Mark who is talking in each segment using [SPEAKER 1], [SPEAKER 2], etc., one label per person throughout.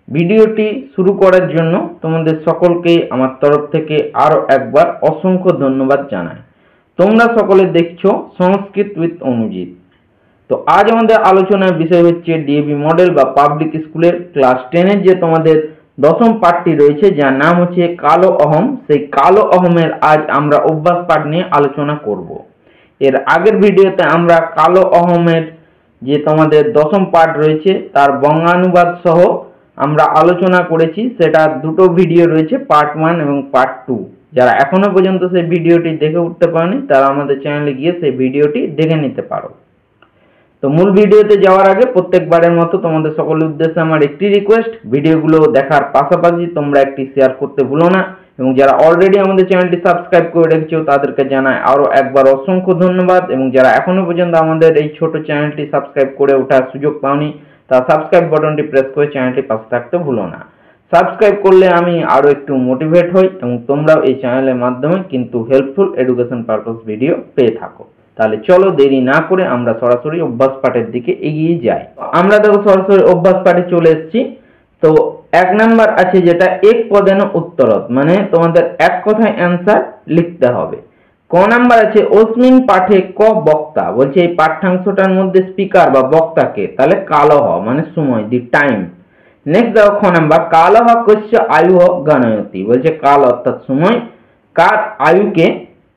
[SPEAKER 1] ভিডিওটি শুরু করার জন্য তোমাদের সকলকে আমার তরফ থেকে আরো একবার অসংখ্য ধন্যবাদ জানাই। তোমরা সকলে দেখছো সংস্কৃত উইথ অনুজিৎ। তো আজ আমাদের আলোচনার বিষয় হচ্ছে ডিএভি মডেল বা পাবলিক স্কুলের ক্লাস 10 এর যে তোমাদের দশম পাঠটি রয়েছে, যার নাম হচ্ছে কালো অহম। সেই কালো অহমের আজ আমরা অভ্যাস পাঠ নিয়ে আলোচনা করব। এর আগের ভিডিওতে আমরা কালো অহমের যে তোমাদের দশম পাঠ রয়েছে তার বঙ্গানুবাদ সহ আমরা আলোচনা করেছি। সেটা দুটো ভিডিও রয়েছে, পার্ট 1 এবং পার্ট 2। যারা এখনো পর্যন্ত সেই ভিডিওটি দেখে উঠতে পারেনি তারা আমাদের চ্যানেলে গিয়ে সেই ভিডিওটি দেখে নিতে পারো। তো মূল ভিডিওতে যাওয়ার আগে প্রত্যেকবারের মতো তোমাদের সকলের উদ্দেশ্যে আমার একটি রিকোয়েস্ট, ভিডিওগুলো দেখার পাশাপাশি তোমরা একটি শেয়ার করতে ভুলো না, এবং যারা অলরেডি আমাদের চ্যানেলটি সাবস্ক্রাইব করে রেখেছো তাদেরকে জানাই আরো একবার অসংখ্য ধন্যবাদ। এবং যারা এখনো পর্যন্ত আমাদের এই ছোট চ্যানেলটি সাবস্ক্রাইব করে ওঠার সুযোগ পাওনি, তা সাবস্ক্রাইব বাটনটি প্রেস করে চ্যানেলটি পাশে থাকতে ভুলো না। সাবস্ক্রাইব করলে আমি আরো একটু মোটিভেট হই এবং তোমরাও এই চ্যানেলের মাধ্যমে কিন্তু হেল্পফুল এডুকেশন পারপাস ভিডিও পেয়ে থাকো। তাহলে চলো দেরি না করে আমরা সরাসরি অভ্যাস পাঠের দিকে এগিয়ে যাই। আমরা দেখো সরাসরি অভ্যাস পাঠে চলে এসেছি। তো 1 নাম্বার আছে যেটা এক পদেন উত্তরত, মানে তোমাদের এক কথায় অ্যান্সার লিখতে হবে। ক নাম্বার আছে অস্মিন পাঠে ক বক্তা, বলছে এই পাঠ্যাংশটার মধ্যে স্পিকার বা বক্তাকে, তাহলে কালহ মানে সময়, দি টাইম। নেক্সট দেখো খ নাম্বার কালহ কস্য আয়ু গণয়তি, বলছে কাল অর্থাৎ সময় কার আয়ুকে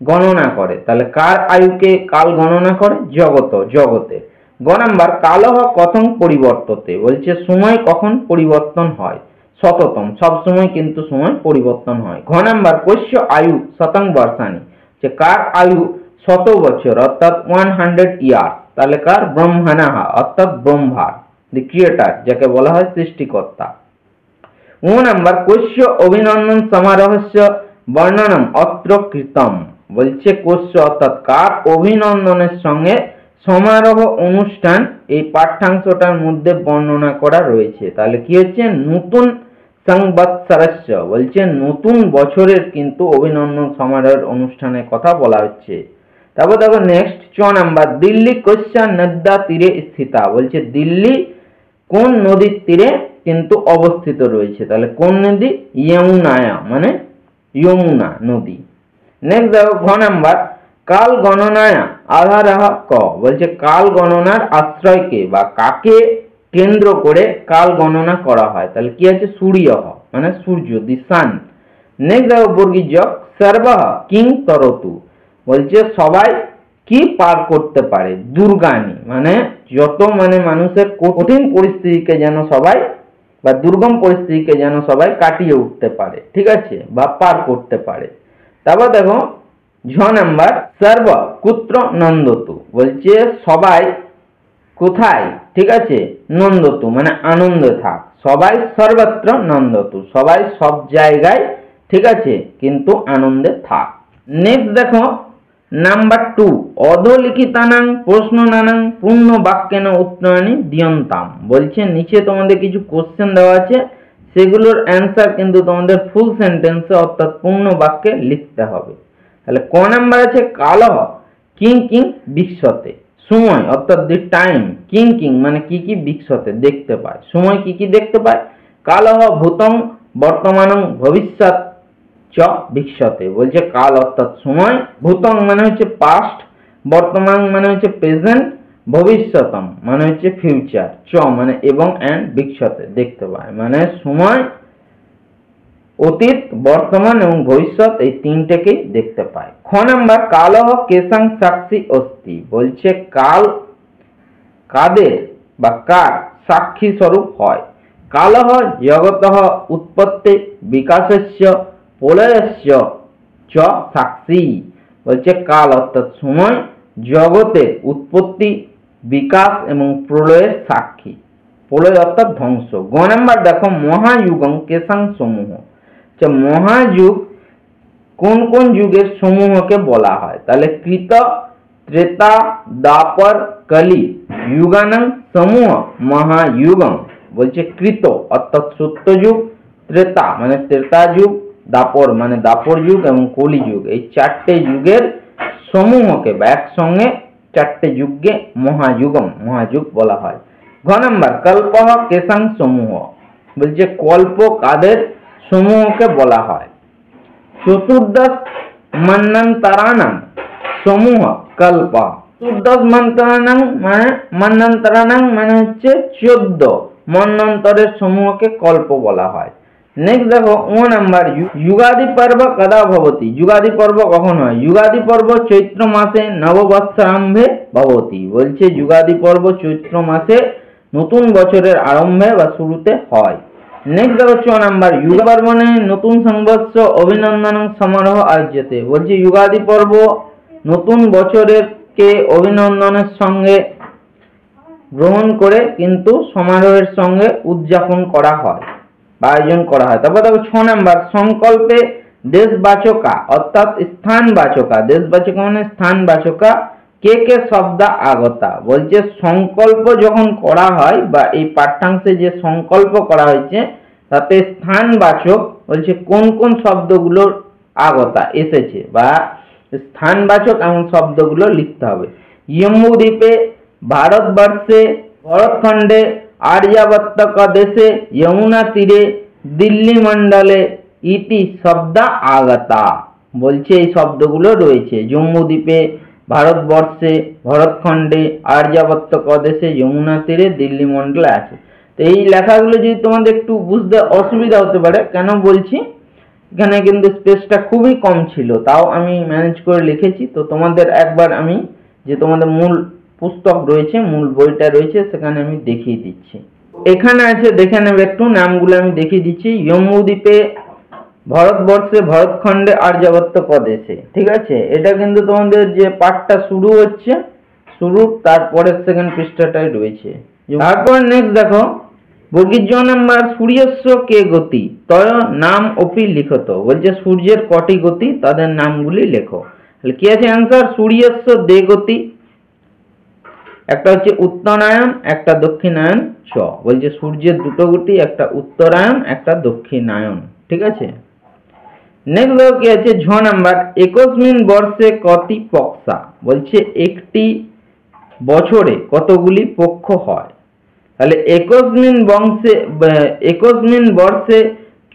[SPEAKER 1] গণনা করে, তাহলে কার আয়ুকে কাল গণনা করে, জগত জগতে। গ নাম্বার কালহ কথং পরিবর্ততে, বলছে সময় কখন পরিবর্তন হয়, শততম, সব সময় কিন্তু সময় পরিবর্তন হয়। ঘ নাম্বার কস্য আয়ু শতং বর্ষানি, যে কার আয়ু 100 বছর অর্থাৎ 100 ইয়ার, তাহলে কার ব্রহ্মণাহা অর্থাৎ ব্রহ্মার, দি ক্রিয়েটার, যাকে বলা হয় সৃষ্টিকর্তা। ও নাম্বার কস্য অভিনন্দন সমারোহস্য বর্ণনম অত্র কৃতম, বলছে কস্য অর্থাৎ কার অভিনন্দনের সঙ্গে সমারোহ অনুষ্ঠান এই পাঠ্যাংশটার মধ্যে বর্ণনা করা রয়েছে। তাহলে কি হচ্ছে, নতুন সংবৎসরস্য, বলছে নতুন বছরের কিন্তু অভিনন্দন সমারোহের অনুষ্ঠানের কথা বলা হচ্ছে। তারপর দেখো নেক্সট চ নাম্বার দিল্লি কস্যা নদ্যা তীরে স্থিতা, বলছে দিল্লি কোন নদীর তীরে কিন্তু অবস্থিত রয়েছে, তাহলে কোন নদী, যমুনায়া মানে যমুনা নদী। নেক্সট দেখো ঘ নাম্বার কাল গণনায়া আধারহ ক, বলছে কাল গণনার আশ্রয়কে বা কাকে কেন্দ্র করে কাল গণনা করা হয়, তাহলে কি আছে, সূর্য মানে সূর্য, দি সান। নেক্সট দেখো বর্গীজ সর্বহ কিং তরতু, বলছে সবাই কি পার করতে পারে, দুর্গানি মানে যত মানে মানুষের কঠিন পরিস্থিতিকে যেন সবাই বা দুর্গম পরিস্থিতিকে যেন সবাই কাটিয়ে উঠতে পারে, ঠিক আছে, বা পার করতে পারে। তারপর দেখো ঝ নাম্বার সর্ব কুত্র নন্দতু, বলছে সবাই কোথায়, ঠিক আছে, নন্দতু মানে আনন্দে থাক, সবাই সর্বত্র নন্দতু, সবাই সব জায়গায়, ঠিক আছে, কিন্তু আনন্দে থাক। নেক্সট দেখো নাম্বার 2 অধলিখিতানাং প্রশ্ননানাং পূর্ণ বাক্যেন উত্তরাণি দিয়ন্তাম, বলছে নিচে তোমাদের কিছু কোশ্চেন দেওয়া আছে, সেগুলোর অ্যান্সার কিন্তু তোমাদের ফুল সেন্টেন্সে অর্থাৎ পূর্ণ বাক্যে লিখতে হবে। তাহলে ক নাম্বার আছে কালহ কিং কিং বিশ্বতে, সময় অর্থাৎ দি টাইম, কিং কিং মানে কি কি বিশ্বতে দেখতে পায়, সময় কি কি দেখতে পায়। কালহ ভূতং বর্তমানং ভবিষ্যৎ চ বিশ্বতে, বলছে কাল অর্থাৎ সময়, ভূতং মানে হচ্ছে পাস্ট, বর্তমান মানে হচ্ছে প্রেজেন্ট, ভবিষ্যতম মানে হচ্ছে ফিউচার, চ মানে এবং এন্ড বিশ্বতে দেখতে পায়, মানে সময়, অতীত, বর্তমান এবং ভবিষ্যৎ এই তিনটেকেই দেখতে পায়। খ নাম্বার কালহ কেশাং সাক্ষী অস্তি, বলছে কাল কাদের বা কার সাক্ষী স্বরূপ হয়। কালহ জগতঃ উৎপত্তি বিকাশস্য প্রলয়স্য চ সাক্ষী, বলছে কাল অর্থাৎ সময় জগতের উৎপত্তি, বিকাশ এবং প্রলয়ের সাক্ষী, প্রলয় অর্থাৎ ধ্বংস। গ নাম্বার দেখো মহাযুগং কেশাং সমূহ, মহাযুগ কোন কোন যুগের সমূহকে বলা হয়, তাহলে কৃত ত্রেতা দ্বাপর কলি যুগানাং সমূহ মহাযুগম, বলছে কৃত অর্থাৎ সত্যযুগ, ত্রেতা মানে ত্রেতা যুগ, দাপর মানে দাপর যুগ এবং কলি যুগ, এই 4টে যুগের সমূহকে বা একসঙ্গে 4টে যুগকে মহাযুগম মহাযুগ বলা হয়। ঘ নাম্বার কল্পহ কেশাং সমূহ, বলছে কল্প কাদের সমূহকে বলা হয়। চতুর্দশ মন্বন্তরাণাং সমূহ কল্প। চতুর্দশ মন্বন্তরাণাং মানে হচ্ছে 14 মন্বন্তরের সমূহকে কল্প বলা হয়। নেক্সট দেখো 1 নাম্বার, যুগাদি পর্ব কদা ভবতি। যুগাদি পর্ব কখন হয়? যুগাদি পর্ব চৈত্র মাসে নববৎসরারম্ভে ভবতি। বলছে যুগাদি পর্ব চৈত্র মাসে নতুন বছরের আরম্ভে বা শুরুতে হয়। নেক্সট দেখো 6 নাম্বার, যুগ পার্বণে নতুন সংবৎসর অভিনন্দন সমারোহ আয়োজ্যতে। বলছে যুগাদি পর্ব নতুন বছরের কে অভিনন্দনের সঙ্গে গ্রহণ করে কিন্তু সমারোহের সঙ্গে উদযাপন করা হয় বা আয়োজন করা হয়। তারপর দেখো 6 নাম্বার, সংকল্পে দেশবাচকা অর্থাৎ স্থানবাচকা। দেশবাচকা মানে স্থানবাচকা কে কে শব্দ আগতা। বলছে সংকল্প যখন করা হয় বা এই পাঠ্যাংশে যে সংকল্প করা হয়েছে তাতে স্থানবাচক বলছে কোন কোন শব্দগুলো আগতা এসেছে বা স্থানবাচক এমন শব্দগুলো লিখতে হবে। জম্বুদ্বীপে, ভারতবর্ষে, ভরতখণ্ডে, আর্যাবর্তক দেশে, যমুনা তীরে, দিল্লি মন্ডলে ইতি শব্দ আগতা। বলছে এই শব্দগুলো রয়েছে জম্বুদ্বীপে, ভারতবর্ষে, ভরতখণ্ডে, আর্যাবর্তক দেশে, যমুনা তীরে, দিল্লি মন্ডলে আছে। তো এই লেখাগুলো যদি তোমাদের একটু বুঝতে অসুবিধা হতে পারে, কেন বলছি, এখানে কিন্তু স্পেসটা খুবই কম ছিল, তাও আমি ম্যানেজ করে লিখেছি। তো তোমাদের একবার আমি যে তোমাদের মূল পুস্তক রয়েছে, মূল বইটা রয়েছে, সেখানে আমি দেখিয়ে দিচ্ছি। এখানে আছে, দেখে নেবে একটু, নামগুলো আমি দেখিয়ে দিচ্ছি। জম্বুদ্বীপে, ভারতবর্ষে, ভরতখণ্ডে, আর্যাবর্তক দেশে। ঠিক আছে, এটা কিন্তু তোমাদের যে পাঠটা শুরু হচ্ছে, শুরু তারপরের সেকেন্ড পৃষ্ঠাটাই রয়েছে। তারপর নেক্সট দেখো, বর্গীয় নাম্বার, সূর্যস্য কে গতি তয় নাম অপি লিখত। বলছে সূর্যের কটি গতি, তাদের নামগুলি লেখো। তাহলে কি আছে অ্যান্সার? সূর্যস্য দে গতি, একটা হচ্ছে উত্তরায়ণ, একটা দক্ষিণায়ন চ। বলছে সূর্যের দুটো গতি, একটা উত্তরায়ণ, একটা দক্ষিণায়ন। ঠিক আছে, নেক্সট দেখো কি আছে 6 নাম্বার, 21 বর্ষে কতি পক্ষা। বলছে একটি বছরে কতগুলি পক্ষ হয়। তাহলে 21 বর্ষে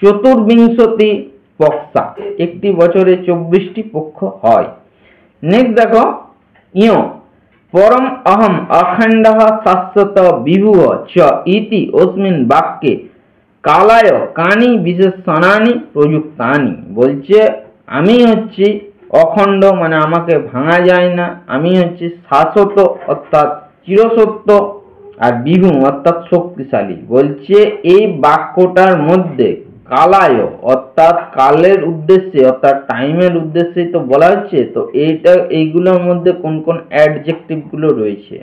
[SPEAKER 1] চতুর্বিংশতি পক্ষা, একটি বছরে 24টি পক্ষ হয়। নেক্সট দেখো ইয় পরম অহম অখণ্ড শাশ্বত বিভুঃ চ ইতি অস্মিন বাক্যে কালায় কানি বিশেষণানি প্রযুক্তানি। বলছে আমি হচ্ছি অখণ্ড মানে আমাকে ভাঙা যায় না, আমি হচ্ছি শাশ্বত অর্থাৎ চিরসত্য, আর বিভু অর্থাৎ শক্তিশালী। বলছে এই বাক্যটার মধ্যে কালায় অর্থাৎ কালের উদ্দেশ্যে অর্থাৎ টাইমের উদ্দেশ্যে তো বলা হচ্ছে, তো এইগুলোর মধ্যে কোন কোন অ্যাডজেক্টিভ গুলো রয়েছে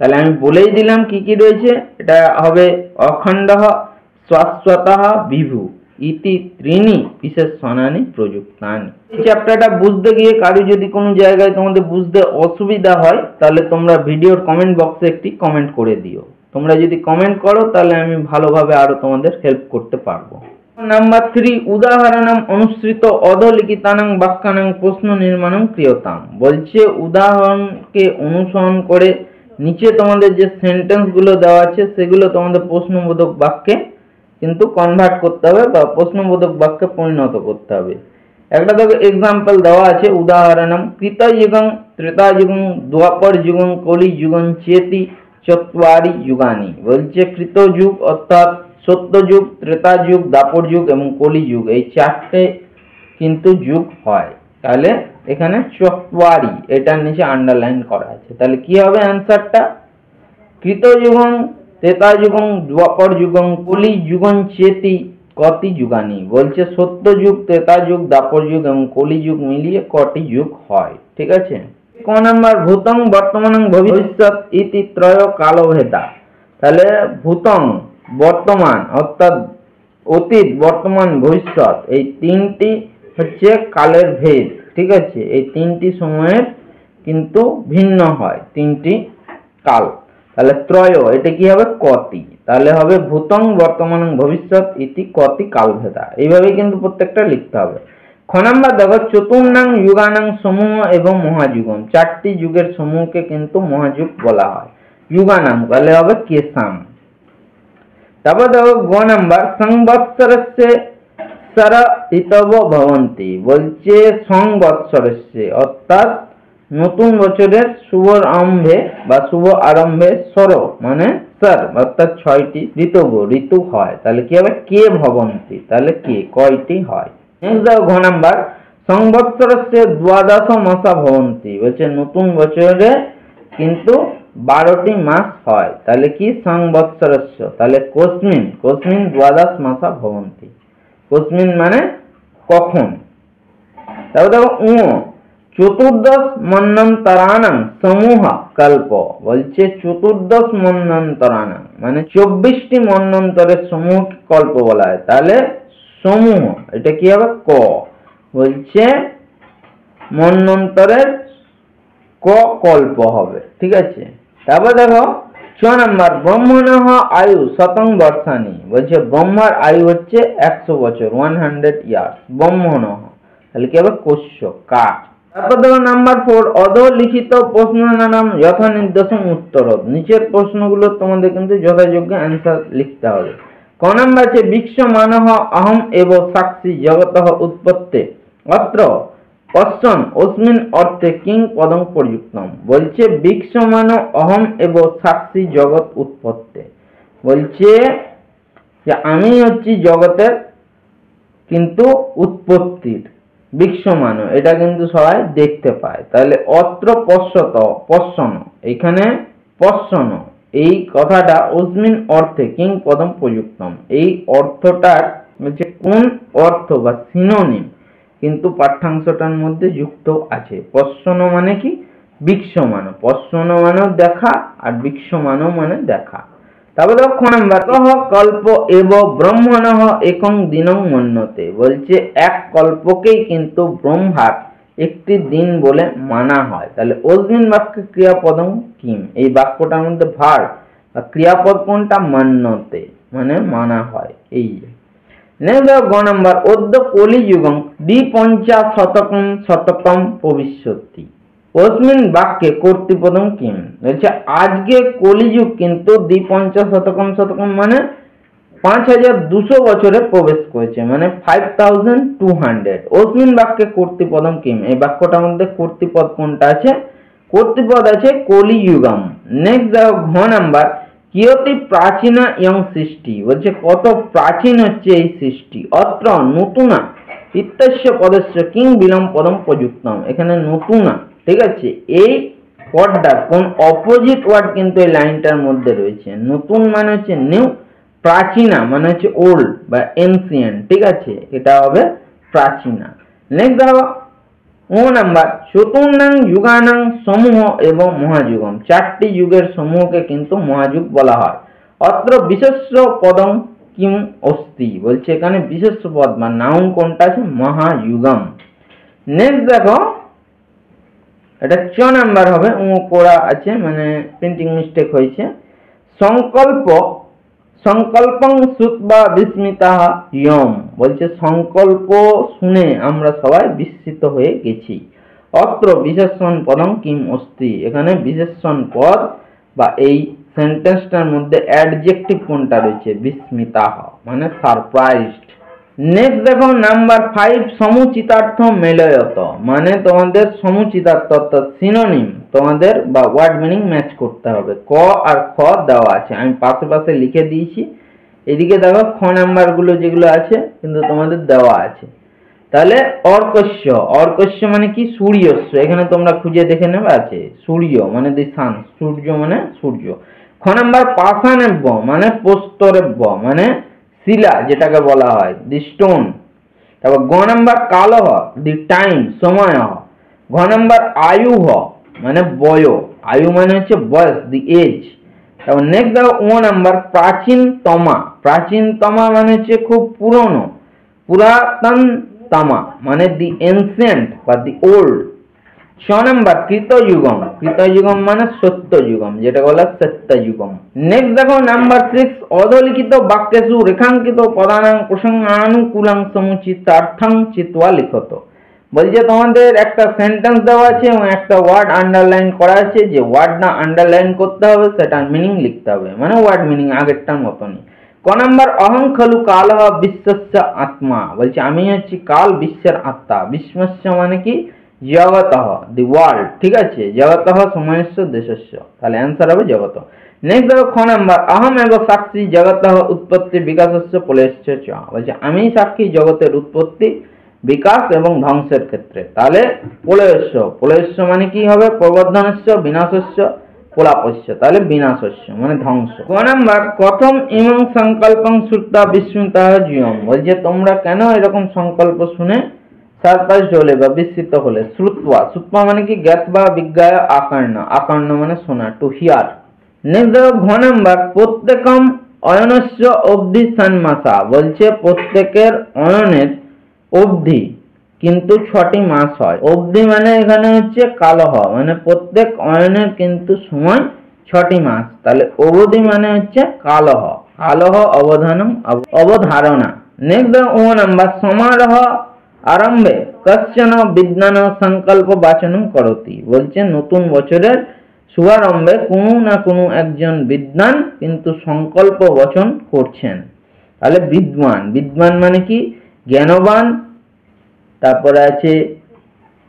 [SPEAKER 1] তাহলে আমি বলেই দিলাম কি কি রয়েছে। এটা হবে অখণ্ড, শাশ্বত, বিভু ইতি ত্রিণি বিশেষণানি প্রযুক্তানি। এই চ্যাপ্টারটা বুঝতে গিয়ে কারো যদি কোনো জায়গায় তোমাদের বুঝতে অসুবিধা হয় তাহলে তোমরা ভিডিওর কমেন্ট বক্সে একটি কমেন্ট করে দিও। তোমরা যদি কমেন্ট করো তাহলে আমি ভালোভাবে আরো তোমাদের হেল্প করতে পারবো। নাম্বার 3, উদাহরণম অনুসৃত অধলিখিতানাং বাক্যানাং প্রশ্ন নির্মাণং ক্রিয়তাম। বলছে উদাহরণকে অনুসরণ করে নিচে তোমাদের যে সেন্টেন্স গুলো দেওয়া আছে সেগুলো তোমাদের প্রশ্নবোধক বাক্যে কিন্তু কনভার্ট করতে হবে বা প্রশ্নবোধক বাক্যে পরিণত করতে হবে। একটা দেখো এক্সাম্পল দেওয়া আছে, উদাহরণম কৃতযুগং ত্রেতাযুগং দ্বাপর যুগং কলি যুগং চেতি চত্বারি যুগানি। বলছে কৃতযুগ অর্থাৎ সত্যযুগ, ত্রেতা যুগ, দ্বাপর যুগ এবং কলি যুগ, এই চারটে কিন্তু যুগ হয়। তাহলে এখানে চত্বারি এটার নিচে আন্ডারলাইন করা আছে। তাহলে কি হবে অ্যান্সারটা? কৃতযুগং ত্রেতাযুগং দ্বাপর যুগং কলি যুগং চেতি কতি যুগানি। বলছে সত্যযুগ, ত্রেতাযুগ, দ্বাপর যুগ এবং কলি যুগ মিলিয়ে কটি যুগ হয়। ঠিক আছে, ক নাম্বার, ভূতং বর্তমানং ভবিষ্যৎ ইতি ত্রয় কালভেদা। তাহলে ভূতং বর্তমান অর্থাৎ অতীত, বর্তমান, ভবিষ্যৎ, এই তিনটি হচ্ছে কালের ভেদ। ঠিক আছে, এই তিনটি সময়ের কিন্তু ভিন্ন হয়, তিনটি কাল। তাহলে ত্রয় এটা কি হবে? কতি। তাহলে হবে ভূতং বর্তমানং ভবিষ্যৎ ইতি কতি কালভেদা। এইভাবে কিন্তু প্রত্যেকটা লিখতে হবে। খ নাম্বার দেখো, চতুর্ণাং যুগানাং সমূহ এবং মহাযুগম। চারটি যুগের সমূহকে কিন্তু মহাযুগ বলা হয়। যুগানাং তাহলে হবে কেশাম। তারপর দেখো গ নাম্বার সংবৎসরস্য সর ঋতব ভবন্তি, বলছে সংবৎসরস্য অর্থাৎ নতুন বছরের শুভ আরম্ভে বা শুভ আরম্ভে সর মানে সর অর্থাৎ 6টি ঋতু হয়, তাহলে কি হবে কে ভবন্তি, তাহলে কে কয়টি হয়। নেক্সট দেখো ঘ নাম্বার সংবৎসরস্য দ্বাদশ মাসা ভবন্তি, বলছে নতুন বছরে কিন্তু 12টি মাস হয়, তাহলে কি সংবৎসরস্য, তাহলে কোস্মিন দ্বাদশ মাসা ভবন্তি, কোস্মিন মানে কখন। তারপর দেখো চতুর্দশ মন্বন্তরাণাং সমূহ কল্প, বলছে চতুর্দশ মন্বন্তরাণাং মানে 24টি মন্বন্তরের সমূহ কল্প বলা হয়, তাহলে সমূহ এটা কি হবে ক, বলছে মন্বন্তরের ক কল্প হবে, ঠিক আছে। তারপর দেখো 6 নাম্বার ব্রহ্মণঃ আয়ু শতং বর্ষানি, বলছে ব্রহ্মার আয়ু হচ্ছে 100 বছর 100 ইয়ার্স, ব্রহ্মণঃ তাহলে কি হবে কোষ্য কাঠ। তারপর দেখো নাম্বার 4 অধোলিখিত প্রশ্নানাম যথা নির্দেশম উত্তরৎ, নিচের প্রশ্নগুলো তোমাদের কিন্তু যথাযোগ্য অ্যান্সার লিখতে হবে। ক নাম্বার আছে বিশ্বমানঃ অহম এব সাক্ষী জগতঃ উৎপত্তে অত্র পশ্যন অস্মিন অর্থে কিং পদং প্রযুক্তম, বলছে বিশ্বমান অহম এব সাক্ষী জগৎ উৎপত্তে, বলছে যে আমি হচ্ছি জগতের কিন্তু উৎপত্তির বিশ্বমান, এটা কিন্তু সবাই দেখতে পায়, তাহলে অত্র পশ্যন এখানে পশ্যন এই কথাটা অস্মিন অর্থে কিং পদম প্রযুক্তম, এই অর্থটার হচ্ছে কোন অর্থ বা সিনোনিম কিন্তু পাঠ্যাংশটার মধ্যে যুক্ত আছে। পশ্যন মানে কি বিশ্বমান, পশ্যন মানে দেখা আর বিশ্বমান মানে দেখা। তারপর খ নাম্বার কল্প এব ব্রহ্মণঃ একং দিনং মন্যতে, বলছে এক কল্পকেই কিন্তু ব্রহ্মার একটি দিন বলে মানা হয়, তাহলে অস্মিন বাক্যে ক্রিয়াপদং কিম, এই বাক্যটার মধ্যে ভার বা ক্রিয়াপদ কোনটা মন্যতে মানে মানা হয়। এই নেক্সট গ নাম্বার অদ্য কলিযুগং দ্বিপঞ্চাশতকম ভবিষ্যতি, অস্মিন বাক্যে কর্তৃপদম কিম, বলছে আজকে কলিযুগ কিন্তু দ্বিপঞ্চাশতকম মানে 5200 বছরে প্রবেশ করেছে মানে 5200। অস্মিন বাক্যে কর্তৃপদম কিম, এই বাক্যটার মধ্যে কর্তৃপদ কোনটা আছে, কর্তৃপদ আছে কলিযুগম। নেক্সট দেখো ঘ নাম্বার কিয়তি প্রাচীনা ইয়ং সৃষ্টি, বলছে কত প্রাচীন হচ্ছে এই সৃষ্টি, অত্র নতুনা ইত্যস্য পদস্য কিং বিলম পদম প্রযুক্তম, এখানে নতুনা, ঠিক আছে, এই পদটার কোন অপোজিট ওয়ার্ড কিন্তু এই লাইনটার মধ্যে রয়েছে। নতুন মানে হচ্ছে নিউ, প্রাচীনা মানে হচ্ছে ওল্ড বা এনসিয়েন্ট, ঠিক আছে, এটা হবে প্রাচীনা। নেক্সট দেখো ও নাম্বার চতুর্ণাং যুগানাং সমূহ এবং মহাযুগম, 4টি যুগের সমূহকে কিন্তু মহাযুগ বলা হয়। অত্র বিশেষ্য পদং কিম অস্তি, বলছে এখানে বিশেষ্য পদ বা নাউন কোনটা আছে মহাযুগম। নেক্সট দেখো এটা 6 নাম্বার হবে, পড়া আছে মানে প্রিন্টিং মিস্টেক হয়েছে। সংকল্পং শ্রুত্বা বিস্মিতাঃ ইয়ম, বলছে সংকল্প শুনে আমরা সবাই বিস্মিত হয়ে গেছি। অত্র বিশেষণ পদং কিম অস্তি, এখানে বিশেষণ পদ বা এই সেন্টেন্সটার মধ্যে অ্যাডজেক্টিভ কোনটা রয়েছে বিস্মিতাঃ মানে সারপ্রাইজড। নেক্সট দেখো নাম্বার 5 সমুচিতার্থ মেলয়ত, মানে তোমাদের সমুচিতার্থ অর্থাৎ সিনোনিম তোমাদের বা ওয়ার্ড মিনিং ম্যাচ করতে হবে। ক আর খ দেওয়া আছে, আমি পাশে লিখে দিয়েছি, এদিকে দেখো খ নাম্বার গুলো যেগুলো আছে কিন্তু তোমাদের দেওয়া আছে। তাহলে অর্কস্য মানে কি সূর্যস্য, এখানে তোমরা খুঁজে দেখে নেবে আছে, সূর্য মানে দি সান, সূর্য মানে সূর্য। খ নাম্বার পাষাণেব্য মানে প্রস্তরেব্য মানে শিলা যেটাকে বলা হয় দি স্টোন। তারপর গ নাম্বার কালহ দি টাইম সময়। ঘ নাম্বার আয়ুহ মানে বয়, আয়ু মানে হচ্ছে বয়স দি এজ। তারপর নেক্সট দেখো ও নাম্বার প্রাচীনতমা মানে হচ্ছে খুব পুরনো, পুরাতনতমা মানে দি এনসিয়েন্ট বা দি ওল্ড। 6 নাম্বার কৃতযুগম মানে সত্যযুগম, যেটা বলা সত্যযুগম। নেক্সট দেখো নাম্বার 6 অধোলিখিত বাক্যেষু রেখাঙ্কিত পদানাং প্রসঙ্গানুকূলাং সমুচিতার্থং চিত্বা লিখত, বলছে তোমাদের একটা সেন্টেন্স দেওয়া আছে এবং একটা ওয়ার্ড আন্ডারলাইন করা আছে, যে ওয়ার্ডটা আন্ডারলাইন করতে হবে সেটার মিনিং লিখতে হবে, মানে ওয়ার্ড মিনিং আগেরটার মতনই। ক নাম্বার অহং খলু কালহ বিশ্বস্য আত্মা, বলছে আমি হচ্ছি কাল বিশ্বের আত্মা। বিশ্বস্য মানে কি জগতঃ, দি ওয়ার্ল্ড, ঠিক আছে, জগতঃ সময়স্য দেশস্য, তাহলে অ্যান্সার হবে জগত। নেক্সট দেখো খ নাম্বার অহম এব সাক্ষী জগতঃ উৎপত্তি বিকাশস্য প্রলয়স্য চ, বলছে আমি সাক্ষী জগতের উৎপত্তি বিকাশ এবং ধ্বংসের ক্ষেত্রে, তাহলে প্রলয়স্য, প্রলয়স্য মানে কি হবে প্রবর্ধনস্য বিনাশস্য প্রলাপস্য, তাহলে বিনাশস্য মানে ধ্বংস। ক নাম্বার প্রথম ইমং সংকল্পং শ্রুতা বিস্মিতঃ জিয়ম, বলছে তোমরা কেন এরকম সংকল্প শুনে সারপ্রাইজ হলে বা বিস্মিত হলে। শ্রুত্বা, শ্রুত্বা মানে কি জ্ঞাত বা বিজ্ঞায় আকর্ণ, আকর্ণ মানে শোনা, টু হিয়ার। নেক্সট দেখো ঘ নাম্বার প্রত্যেকম অয়নস্য অবধি সন্মাসা, বলছে প্রত্যেকের অয়নের অবধি কিন্তু 6টি মাস হয়। অবধি মানে এখানে হচ্ছে কালহ, মানে প্রত্যেক অয়নের কিন্তু সময় 6টি মাস, তাহলে অবধি মানে হচ্ছে কালহ, কালহ অবধানম অবধারণা। নেক্সট ও নাম্বার সমারোহ আরম্ভে কশ্চন বিদ্বান সংকল্প বাচনম করতি, বলছে নতুন বছরের শুভারম্ভে কোনো না কোনো একজন বিদ্বান কিন্তু সংকল্প বচন করছেন। তাহলে বিদ্বান, বিদ্বান মানে কি জ্ঞানবান, তারপরে আছে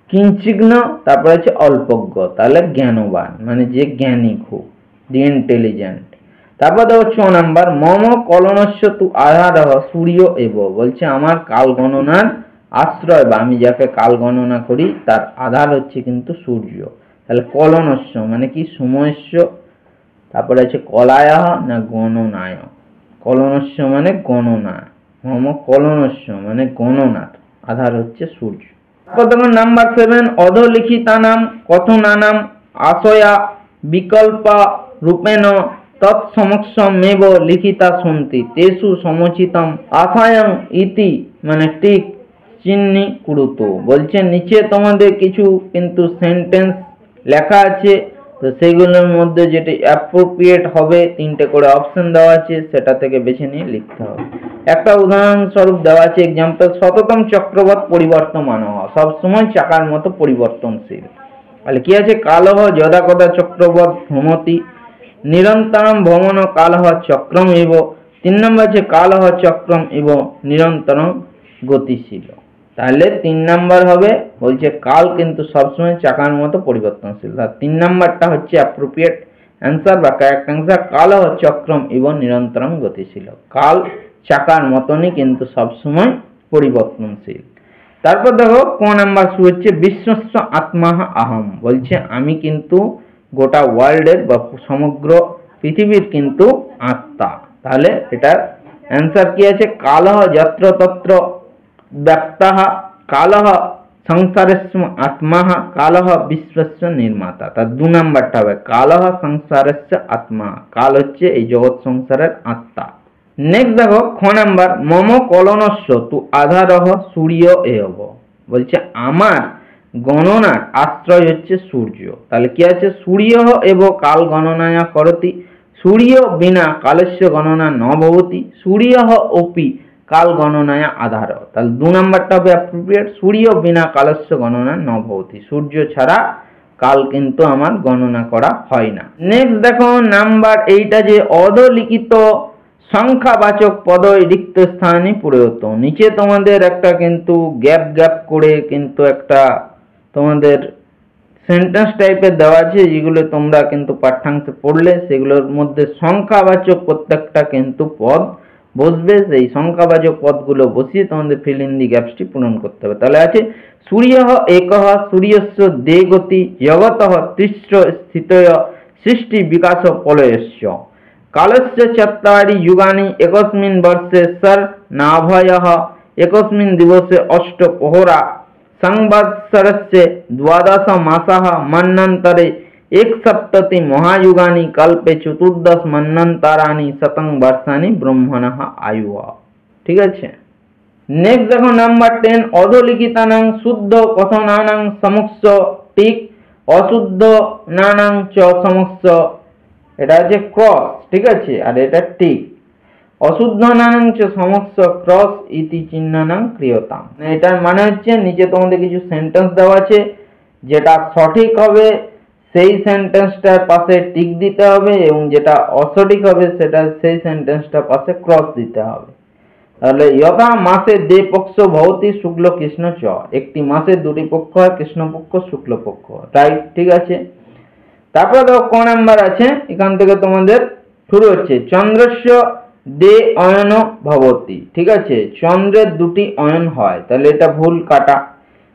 [SPEAKER 1] কিঞ্চিগ্ন, তারপরে আছে অল্পজ্ঞ, তাহলে জ্ঞানবান মানে যে জ্ঞানী খুব, দি ইন্টেলিজেন্ট। তারপর দেখো 6 নাম্বার মম কলনস্য তু আধারহ সূর্য এব, বলছে আমার কাল গণনার আশ্রয় বা আমি যাকে কাল গণনা করি তার আধার হচ্ছে কিন্তু সূর্য, তাহলে কলনস্য মানে কি সময়স্য, তারপরে আছে কলায়হ না গণনায়, কলনস্য মানে গণনা, মম কলনস্য মানে গণনার আধার হচ্ছে সূর্য। তারপর নাম্বার 7 অধলিখিতানাম কথনানাম আশয়া বিকল্পা রূপেণ তৎসমক্ষমেব লিখিতা সন্তি তেষু সমুচিতম আশায়ং ইতি মানে টিক চিহ্নি কুরুতু, বলছে নিচে তোমাদের কিছু কিন্তু সেন্টেন্স লেখা আছে, তো সেইগুলোর মধ্যে যেটা অ্যাপ্রোপ্রিয়েট হবে 3টে করে অপশন দেওয়া আছে, সেটা থেকে বেছে নিয়ে লিখতে হবে। একটা উদাহরণস্বরূপ দেওয়া আছে এক্সাম্পল শততম চক্রবৎ পরিবর্তমান, সব সময় চাকার মতো পরিবর্তনশীল। তাহলে কি আছে কালহ যদা কদা চক্রবৎ ভ্রমতি নিরন্তরম ভ্রমণ কালহ চক্রম ইব। 3 নম্বর আছে কালহ চক্রম ইব নিরন্তরম গতিশীল। তাহলে 3 নাম্বার হবে, বলছে কাল কিন্তু সবসময় চাকার মতো পরিবর্তনশীল, 3 নাম্বারটা হচ্ছে অ্যাপ্রোপ্রিয়েট অ্যান্সার বা কারেক্ট অ্যান্সার। কালহ চক্রম ইব নিরন্তরম গতিশীল, কাল চাকার মতনই কিন্তু সবসময় পরিবর্তনশীল। তারপর দেখো ক নাম্বার শুরু হচ্ছে বিশ্বস্ব আত্মা আহম, বলছে আমি কিন্তু গোটা ওয়ার্ল্ডের বা সমগ্র পৃথিবীর কিন্তু আত্মা, তাহলে এটার অ্যান্সার কি আছে কালহ যত্র তত্র ব্যক্তঃ কালহ সংসারস্য আত্মা কালহ বিশ্বস্য নির্মাতা, তার 2 নাম্বারটা হবে কালহ সংসারস্য আত্মা, কাল হচ্ছে এই জগৎ সংসারের আত্মা। নেক্সট দেখো খ নাম্বার মম কলনস্য তু আধারহ সূর্য এব, বলছে আমার গণনার আশ্রয় হচ্ছে সূর্য, তাহলে কি আছে সূর্য এব কাল গণনায়া করতি, সূর্য বিনা কালস্য গণনা ন ভবতি, সূর্য অপি কাল গণনায়া আধার, তাহলে 2 নাম্বারটা হবে অ্যাপ্রোপ্রিয়েট, সূর্য বিনা কালস্য গণনা ন ভবতি, সূর্য ছাড়া কাল কিন্তু আমার গণনা করা হয় না। নেক্সট দেখো নাম্বার 8 যে অধলিখিত সংখ্যাবাচক পদই রিক্ত স্থানে প্রয়ত, নিচে তোমাদের একটা কিন্তু গ্যাপ গ্যাপ করে কিন্তু একটা তোমাদের সেন্টেন্স টাইপের দেওয়া আছে, যেগুলো তোমরা কিন্তু পাঠ্যাংশে পড়লে সেগুলোর মধ্যে সংখ্যাবাচক প্রত্যেকটা কিন্তু পদ বসবে, সেই সংখ্যাবাচক পদগুলো বসিয়ে তোমাদের ফিল ইন দি গ্যাপসটি পূরণ করতে হবে। তাহলে আছে সূর্যঃ একঃ সূর্যস্য দেগতি জগতঃ তিস্র স্থিতয় সৃষ্টি বিকাশ প্রলয়স্য কালস্য চত্বারি যুগানি একস্মিন বর্ষে সর নাভয়ঃ একস্মিন দিবসে অষ্ট প্রহরা সংবৎসরস্য দ্বাদশ মাসঃ মন্বন্তরে এক সপ্ততি মহাযুগানি কল্পে চতুর্দশ মন্বন্তরানি শতং বর্ষানি ব্রহ্মণঃ আয়ু। ঠিক আছে, নেক্সট দেখো নাম্বার 10 অধলিখিতানাং শুদ্ধ কথনানাং সমস্য টিক অশুদ্ধ নানাং চ সমস্য, এটা হচ্ছে ক্রস, ঠিক আছে, আর এটা টিক। অশুদ্ধ নানাং চ সমস্য ক্রস ইতি চিহ্নানাং ক্রিয়তাম, এটার মানে হচ্ছে নিচে তোমাদের কিছু সেন্টেন্স দেওয়া আছে, যেটা সঠিক হবে সেই সেন্টেন্সটার পাশে টিক দিতে হবে এবং যেটা অসঠিক হবে সেটা সেই সেন্টেন্সটার পাশে ক্রস দিতে হবে। তাহলে যথা মাসে দে পক্ষ ভবতি শুক্ল কৃষ্ণ চ, একটি মাসে দুটি পক্ষ হয়, কৃষ্ণপক্ষ শুক্লপক্ষ, রাইট, ঠিক আছে। তারপরে দেখো ক নাম্বার আছে, এখান থেকে তোমাদের শুরু হচ্ছে চন্দ্রস্য দে অয়ন ভবতি, ঠিক আছে, চন্দ্রের দুটি অয়ন হয়, তাহলে এটা ভুল, কাটা।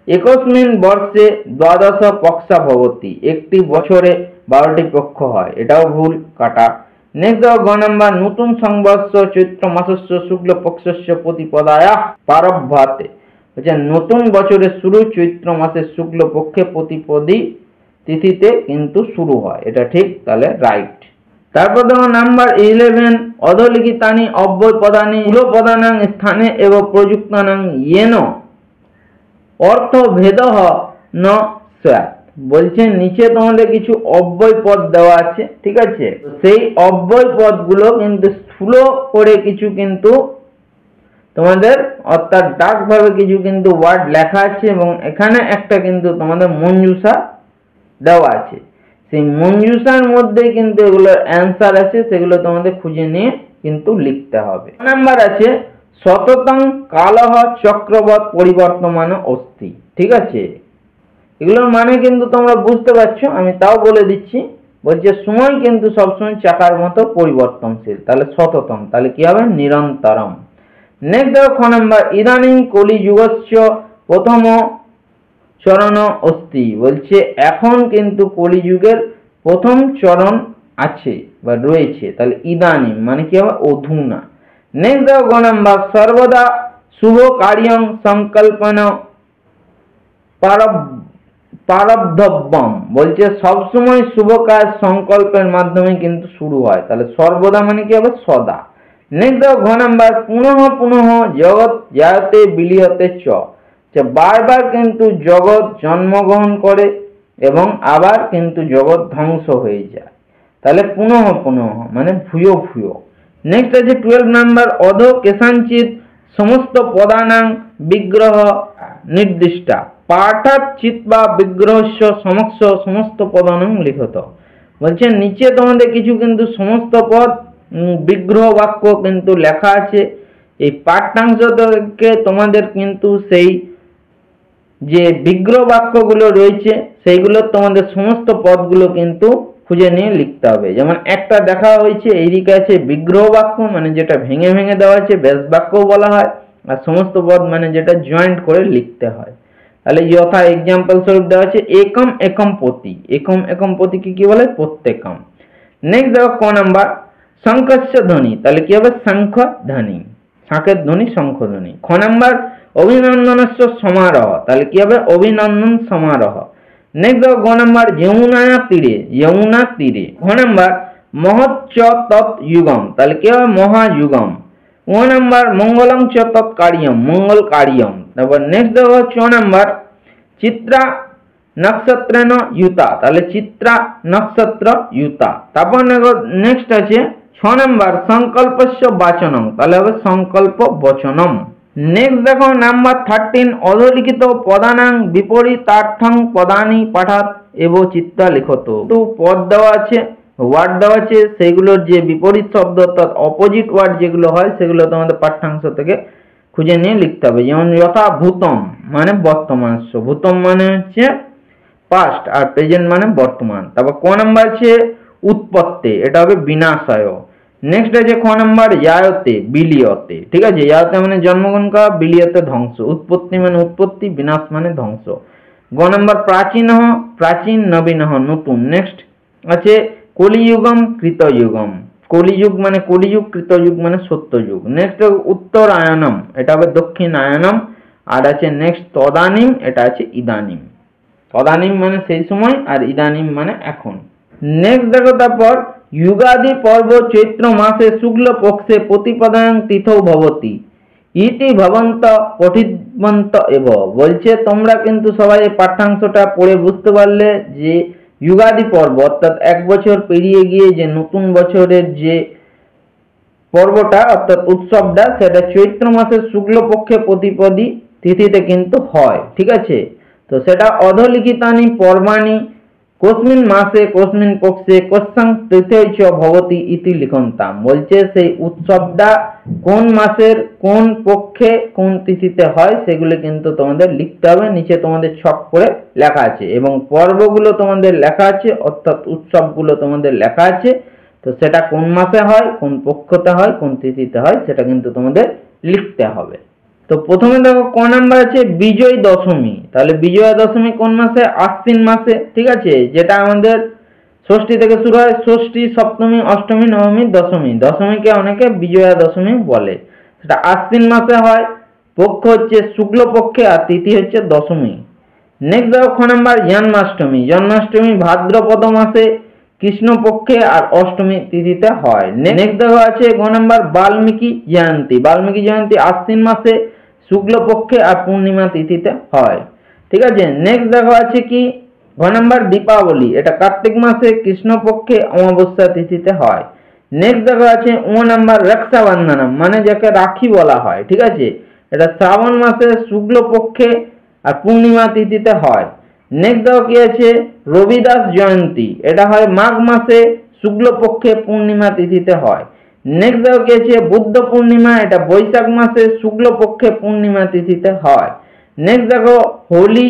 [SPEAKER 1] একস্মিন বর্ষে দ্বাদশ পক্ষা ভবতি, একটি বছরে 12টি পক্ষ হয়, এটাও ভুল, কাটা। নেক্সট দেখো গ নাম্বার, নতুন সংবৎসর চৈত্র মাসস্য শুক্ল পক্ষস্য প্রতিপদায়া প্রারভ্যাতে, হচ্ছে নতুন বছরের শুরু চৈত্র মাসের শুক্ল পক্ষে প্রতিপদী তিথিতে কিন্তু শুরু হয়, এটা ঠিক, তাহলে রাইট। তারপর দেখো নাম্বার 11, অধলিখিতানি অব্যয় পদানি মূলপদানাং স্থানে এবং প্রযুক্তানাং येन অর্থ ভেদঃ ন স্যাৎ, বলছে নিচে তোমাদের কিছু অব্যয় পদ দেওয়া আছে, ঠিক আছে, সেই অব্যয় পদগুলো কিন্তু স্থূল করে কিছু কিন্তু তোমাদের অর্থাৎ ডাক ভাবে কিছু কিন্তু ওয়ার্ড লেখা আছে এবং এখানে একটা কিন্তু তোমাদের মঞ্জুসা দেওয়া আছে, সেই মঞ্জুসার মধ্যে কিন্তু এগুলোর অ্যান্সার আছে, সেগুলো তোমাদের খুঁজে নিয়ে কিন্তু লিখতে হবে। নাম্বার আছে শততং কালহ চক্রবৎ পরিবর্তমান অস্তি, ঠিক আছে, এগুলোর মানে কিন্তু তোমরা বুঝতে পারছো, আমি তাও বলে দিচ্ছি, বলছে সময় কিন্তু সবসময় চাকার মতো পরিবর্তনশীল, তাহলে শততম, তাহলে কি হবে নিরন্তরম। নেক্সট দেখো খ নাম্বার, ইদানিং কলিযুগস্য প্রথম চরণ অস্তি, বলছে এখন কিন্তু কলিযুগের প্রথম চরণ আছে বা রয়েছে, তাহলে ইদানিং মানে কি হবে অধুনা। নেক্সট দেখো গ নাম্বার, সর্বদা শুভ কার্যং সংকল্পন প্রারব্ধব্যম, বলছে সবসময় শুভ কাজ সংকল্পের মাধ্যমে কিন্তু শুরু হয়, তাহলে সর্বদা মানে কি হবে সদা। নেক্সট দেখো ঘ নাম্বার, পুনঃ পুনঃ জগৎ জায়তে বিলীয়তে চ, বারবার কিন্তু জগৎ জন্মগ্রহণ করে এবং আবার কিন্তু জগৎ ধ্বংস হয়ে যায়, তাহলে পুনঃ পুনঃ মানে ভূয় ভূয়। নেক্সট আছে 12 নাম্বার, অধ কেশাঞ্চিত সমস্ত পদানাং বিগ্রহ নির্দিষ্টা, পাঠাৎ চিত বা বিগ্রহস্য সমস্ত সমস্ত পদানাং লিখত, বলছে নিচে তোমাদের কিছু কিন্তু সমস্ত পদ বিগ্রহ বাক্য কিন্তু লেখা আছে, এই পাঠ্যাংশ থেকে তোমাদের কিন্তু সেই যে বিগ্রহ বাক্যগুলো রয়েছে সেইগুলো তোমাদের সমস্ত পদগুলো কিন্তু খুঁজে নিয়ে লিখতে হবে। যেমন একটা দেখা হয়েছে এইদিকে আছে বিগ্রহ বাক্য, মানে যেটা ভেঙে ভেঙে দেওয়া আছে ব্যাস বাক্যও বলা হয়, আর সমস্ত পদ মানে যেটা জয়েন্ট করে লিখতে হয়। তাহলে যথা এক্সাম্পল স্বরূপ দেওয়া আছে একম একম পতি, একম একম পতি কি বলে প্রত্যেকম। নেক্সট দেখো ক নাম্বার, শঙ্খস্য ধ্বনি, তাহলে কি হবে শঙ্খ ধ্বনি, শাঁখের ধ্বনি শঙ্খ ধ্বনি। খ নাম্বার, অভিনন্দনস্য সমারোহ, তাহলে কি হবে অভিনন্দন সমারোহ। নেক্সট দেখো গ নাম্বার, যমুনা তীরে, যমুনা তীরে। ঘ নাম্বার, মহচ্চ তৎ যুগম, তাহলে কি হবে মহাযুগম। ও নাম্বার, মঙ্গলং চ তৎ কার্যম, মঙ্গল কার্যম। তারপর নেক্সট দেখো চ নাম্বার, চিত্রা নক্ষত্রেণ ইউতা, তাহলে চিত্রা নক্ষত্র ইউতা। তারপর নেক্সট আছে 6 নাম্বার, সংকল্পস্য বাচনম, তাহলে হবে সংকল্প বচনম। নেক্সট দেখো নাম্বার 13, অধলিখিত পদানাং বিপরীতার্থং পদানি পাঠাত এব চিত্তা লিখত, তো পদ দেওয়া আছে, ওয়ার্ড দেওয়া আছে, সেগুলোর যে বিপরীত শব্দ অর্থাৎ অপোজিট ওয়ার্ড যেগুলো হয় সেগুলো তোমাদের পাঠ্যাংশ থেকে খুঁজে নিয়ে লিখতে হবে। যেমন যথা ভূতম মানে বর্তমান, ভূতম মানে হচ্ছে পাস্ট আর প্রেজেন্ট মানে বর্তমান। তারপর ক নাম্বার আছে উৎপত্তি, এটা হবে বিনাশায়। নেক্সট আছে খ নাম্বার, জায়তে বিলিয়তে, ঠিক আছে, জায়তে মানে জন্মগ্রহণ করা, বিলিয়তে ধ্বংস, উৎপত্তি মানে উৎপত্তি, বিনাশ মানে ধ্বংস। গ নাম্বার, প্রাচীন প্রাচীন, নবীন নতুন। নেক্সট আছে কলিযুগম কৃতযুগম, কলিযুগ মানে কলিযুগ, কৃতযুগ মানে সত্যযুগ। নেক্সট উত্তরায়ণম, এটা হবে দক্ষিণায়নম। আর আছে নেক্সট তদানীম, এটা আছে ইদানিম। তদানীম মানে সেই সময় আর ইদানিম মানে এখন। নেক্সট দেখো তারপর, যুগাদি পর্ব চৈত্র মাসে শুক্ল পক্ষে প্রতিপদাং তিথৌ ভবতি ইতি ভবন্ত পঠিবন্ত এব, বলছে তোমরা কিন্তু সবাই এই পাঠ্যাংশটা পড়ে বুঝতে পারলে যে যুগাদি পর্ব অর্থাৎ এক বছর পেরিয়ে গিয়ে যে নতুন বছরের যে পর্বটা অর্থাৎ উৎসবটা সেটা চৈত্র মাসের শুক্লপক্ষে প্রতিপদী তিথিতে কিন্তু হয়, ঠিক আছে। তো সেটা অধলিখিতানি পর্বাণি কস্মিন মাসে কস্মিন পক্ষে কস্যাং তৃতীয় চ ভবতি ইতি লিখন্তাম। বলছে সেই উৎসবটা কোন মাসের কোন পক্ষে কোন তিথিতে হয় সেগুলো কিন্তু তোমাদের লিখতে হবে। নিচে তোমাদের ছক করে লেখা আছে এবং পর্বগুলো তোমাদের লেখা আছে, অর্থাৎ উৎসবগুলো তোমাদের লেখা আছে। তো সেটা কোন মাসে হয়, কোন পক্ষতে হয়, কোন তিথিতে হয় সেটা কিন্তু তোমাদের লিখতে হবে। তো প্রথমে দেখো ক নাম্বার আছে বিজয় দশমী। তাহলে বিজয়া দশমী কোন মাসে? আশ্বিন মাসে। ঠিক আছে, যেটা আমাদের ষষ্ঠী থেকে শুরু হয়, ষষ্ঠী, সপ্তমী, অষ্টমী, নবমী, দশমী। দশমীকে অনেকে বিজয়া দশমী বলে। সেটা আশ্বিন মাসে হয়, পক্ষ হচ্ছে শুক্লপক্ষে আর তিথি হচ্ছে দশমী। নেক্সট দেখো খ নাম্বার জন্মাষ্টমী। জন্মাষ্টমী ভাদ্রপদ মাসে কৃষ্ণপক্ষে আর অষ্টমী তিথিতে হয়। নেক্সট দেখো আছে গ নাম্বার বাল্মীকি জয়ন্তী। বাল্মীকি জয়ন্তী আশ্বিন মাসে শুক্লপক্ষে আর পূর্ণিমা তিথিতে হয়। ঠিক আছে, নেক্সট দেখো আছে কি গ নাম্বার দীপাবলি। এটা কার্তিক মাসে কৃষ্ণপক্ষে অমাবস্যা তিথিতে হয়। নেক্সট দেখো আছে ও নাম্বার রক্ষাবন্ধনম, মানে যাকে রাখি বলা হয়। ঠিক আছে, এটা শ্রাবণ মাসে শুক্লপক্ষে আর পূর্ণিমা তিথিতে হয়। নেক্সট দেখো কি আছে রবিদাস জয়ন্তী। এটা হয় মাঘ মাসে শুক্লপক্ষে পূর্ণিমা তিথিতে হয়। নেক্সট দেখো কি আছে বুদ্ধ পূর্ণিমা। এটা বৈশাখ মাসে শুক্লপক্ষে পূর্ণিমা তিথিতে হয়। নেক্সট দেখো হোলি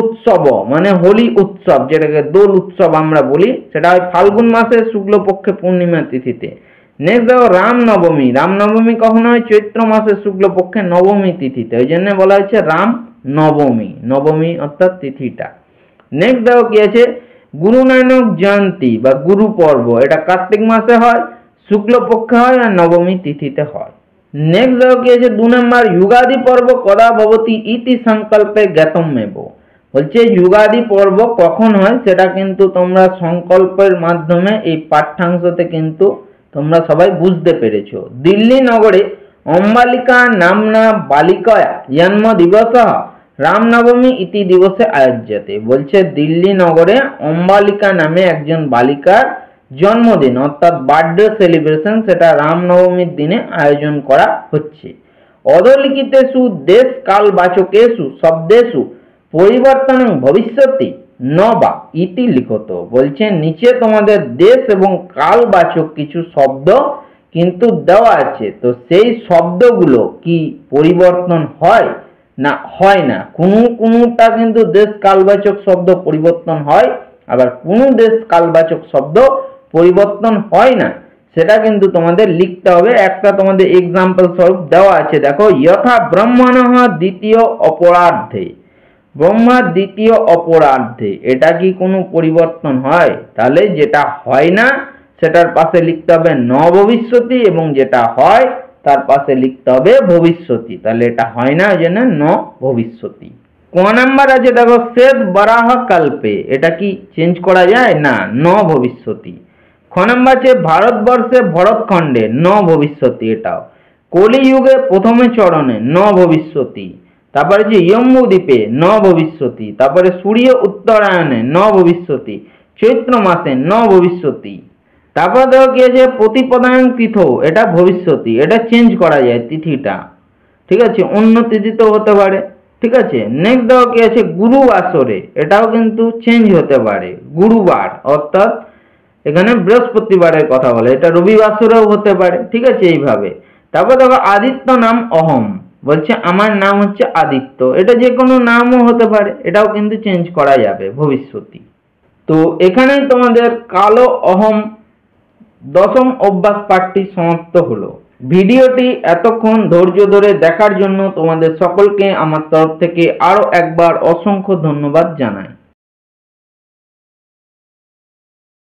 [SPEAKER 1] উৎসব, মানে হোলি উৎসব, যেটাকে দোল উৎসব আমরা বলি, সেটা হয় ফাল্গুন মাসে শুক্লপক্ষে পূর্ণিমা তিথিতে। নেক্সট দেখো রামনবমী। রামনবমী কখন হয়? চৈত্র মাসে শুক্লপক্ষে নবমী তিথিতে, ওই জন্য বলা হয়েছে রাম নবমী। নবমী অর্থাৎ তিথিটা। নেক্সট দেখো কি আছে গুরু নানক জয়ন্তী বা গুরু পর্ব। এটা কার্তিক মাসে হয়, শুক্লপক্ষে হয় আর নবমী তিথিতে হয়। নেক্সট দেখো কি আছে 2 নম্বর যুগাদি পর্ব কদা ভবতি ইতি সংকল্পে জ্ঞাতমেব। বলছে যুগাদি পর্ব কখন হয় সেটা কিন্তু তোমরা সংকল্পের মাধ্যমে এই পাঠ্যাংশতে কিন্তু তোমরা সবাই বুঝতে পেরেছো। দিল্লি নগরে অম্বালিকা নামনা বালিকায়া জন্ম দিবস রামনবমী ইতি দিবসে আয়োজ্যতে। বলছে দিল্লি নগরে অম্বালিকা নামে একজন বালিকার জন্মদিন অর্থাৎ বার্থডে সেলিব্রেশন, সেটা রামনবমীর দিনে আয়োজন করা হচ্ছে। অধলিখিতেষু দেশ কালবাচকেষু শব্দেষু পরিবর্তন ভবিষ্যতি ন বা ইতি লিখত। বলছে নিচে তোমাদের দেশ এবং কালবাচক কিছু শব্দ কিন্তু দেওয়া আছে, তো সেই শব্দগুলো কি পরিবর্তন হয় না হয় না? কোনটা কিন্তু দেশ কালবাচক শব্দ পরিবর্তন হয়, আবার কোন দেশ কালবাচক শব্দ পরিবর্তন হয় না, সেটা কিন্তু তোমাদের লিখতে হবে। একটা তোমাদের এক্সাম্পল স্বরূপ দেওয়া আছে, দেখো যথা ব্রহ্মণঃ দ্বিতীয় অপরার্ধে। ব্রহ্মার দ্বিতীয় অপরার্ধে, এটা কি কোনো পরিবর্তন হয়? তাহলে যেটা হয় না সেটার পাশে লিখতে হবে ন ভবিষ্যতি, এবং যেটা হয় তার পাশে লিখতে হবে ভবিষ্যতি। তাহলে এটা হয় না, ওই জন্য ন ভবিষ্যতি। ক নাম্বার আছে দেখো শ্বেত বরাহ কল্পে। এটা কি চেঞ্জ করা যায়? না, ন ভবিষ্যতি। খ নাম্বার আছে ভারতবর্ষে ভরতখণ্ডে, ন ভবিষ্যতি। এটাও কলিযুগে প্রথমে চরণে, ন ভবিষ্যতি। তারপরে যে ইয়ম্বু দ্বীপে, ন ভবিষ্যতি। তারপরে সূর্য উত্তরায়ণে, ন ভবিষ্যতি। চৈত্র মাসে, ন ভবিষ্যতি। তারপর দেখো কি আছে প্রতিপদায়ন তীর্থ, এটা ভবিষ্যতি, এটা চেঞ্জ করা যায় তিথিটা। ঠিক আছে, অন্য তিথিতেও হতে পারে। ঠিক আছে, নেক্সট দেখো কি আছে গুরুবাসরে, এটাও কিন্তু চেঞ্জ হতে পারে। গুরুবার অর্থাৎ এখানে বৃহস্পতিবারের কথা বলে, এটা রবিবাসরেও হতে পারে। ঠিক আছে, এইভাবে। তারপর দেখো আদিত্য নাম অহম। বলছে আমার নাম হচ্ছে আদিত্য, এটা যে কোনো নামও হতে পারে, এটাও কিন্তু চেঞ্জ করা যাবে ভবিষ্যতি। তো এখানেই তোমাদের কালো অহম দশম অভ্যাস পাঠটি সমাপ্ত হলো। ভিডিওটি এতক্ষণ ধৈর্য ধরে দেখার জন্য তোমাদের সকলকে আমার তরফ থেকে আরো একবার অসংখ্য ধন্যবাদ জানাই।